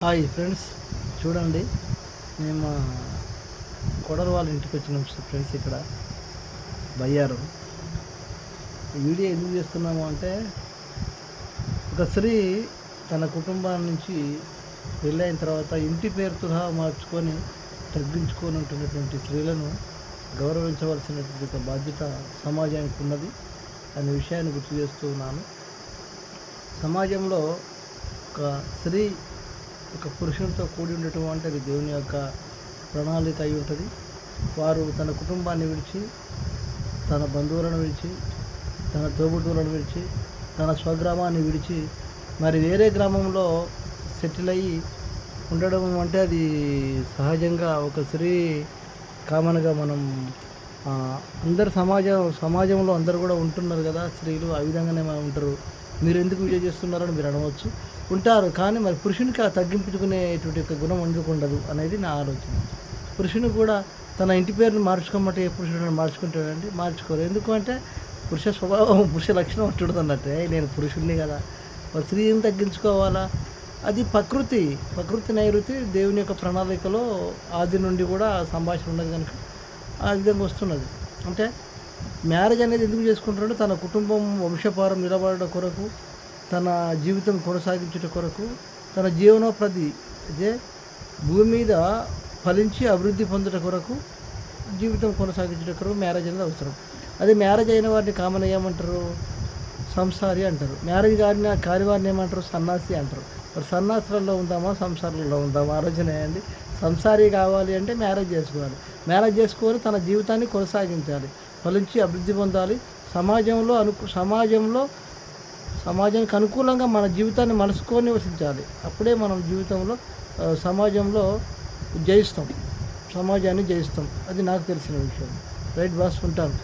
Hi friends, చూడండి మేము మా కొడలు వాళ్ళ ఇంటికి వచ్చినాం ఫ్రెండ్స్. ఇక్కడ బయ్యారం. ఈ వీడియో ఎందుకు చేస్తున్నాము అంటే, ఒక స్త్రీ తన కుటుంబాన్ని నుంచి పెళ్ళైన తర్వాత ఇంటి పేరుతో మార్చుకొని తగ్గించుకొని ఉంటున్నటువంటి స్త్రీలను గౌరవించవలసినటువంటి ఒక బాధ్యత సమాజానికి ఉన్నది అనే విషయాన్ని గుర్తు చేస్తూ ఉన్నాను. సమాజంలో ఒక స్త్రీ ఒక పురుషునితో కూడి ఉండటం అంటే అది దేవుని యొక్క ప్రణాళిక అయి ఉంటుంది. వారు తన కుటుంబాన్ని విడిచి, తన బంధువులను విడిచి, తన తోబుట్టువులను విడిచి, తన స్వగ్రామాన్ని విడిచి మరి వేరే గ్రామంలో సెటిల్ అయ్యి ఉండడం అంటే అది సహజంగా ఒక స్త్రీ కామన్గా మనం అందరు సమాజంలో అందరు కూడా ఉంటున్నారు కదా, స్త్రీలు ఆ విధంగానే ఉంటారు. మీరు ఎందుకు వీడియో చేస్తున్నారని మీరు అనవచ్చు. ఉంటారు, కానీ మరి పురుషునికి ఆ తగ్గించుకునేటువంటి ఒక గుణం ఎందుకు ఉండదు అనేది నా ఆలోచన. పురుషుని కూడా తన ఇంటి పేరుని మార్చుకోమంటే ఏ పురుషుడు మార్చుకుంటాడండి? మార్చుకోరు. ఎందుకు అంటే పురుష స్వభావం, పురుష లక్షణం ఉంటుంది అన్నట్టే. నేను పురుషుడిని కదా, స్త్రీని తగ్గించుకోవాలా? అది ప్రకృతి నైరుతి దేవుని యొక్క ప్రణాళికలో ఆది నుండి కూడా సంభాషణ ఉన్నది కనుక ఆ విధంగా వస్తున్నది. అంటే మ్యారేజ్ అనేది ఎందుకు చేసుకుంటారంటే తన కుటుంబం వంశపారం నిలబడడం కొరకు, తన జీవితం కొనసాగించుట కొరకు, తన జీవనోపాధి అదే భూమి మీద ఫలించి అభివృద్ధి పొందుట కొరకు, జీవితం కొనసాగించుట కొరకు మ్యారేజ్ అనేది అవసరం. అదే మ్యారేజ్ అయిన వారిని కామన్ ఏమంటారు? సంసారి అంటారు. మ్యారేజ్ కాని వారిని ఏమంటారు? సన్నాసి అంటారు. మరి సన్నాసులలో ఉందామా, సంసారాలలో ఉందామా? ఆలోచన వేయండి. సంసారి కావాలి అంటే మ్యారేజ్ చేసుకోవాలి. మ్యారేజ్ చేసుకొని తన జీవితాన్ని కొనసాగించాలి, ఫలించి అభివృద్ధి పొందాలి. సమాజానికి అనుకూలంగా మన జీవితాన్ని మలుచుకొని నివసించాలి. అప్పుడే మనం జీవితంలో సమాజంలో జయిస్తాం, సమాజాన్ని జయిస్తాం. అది నాకు తెలిసిన విషయం. రైట్ బాస్, ఉంటాను.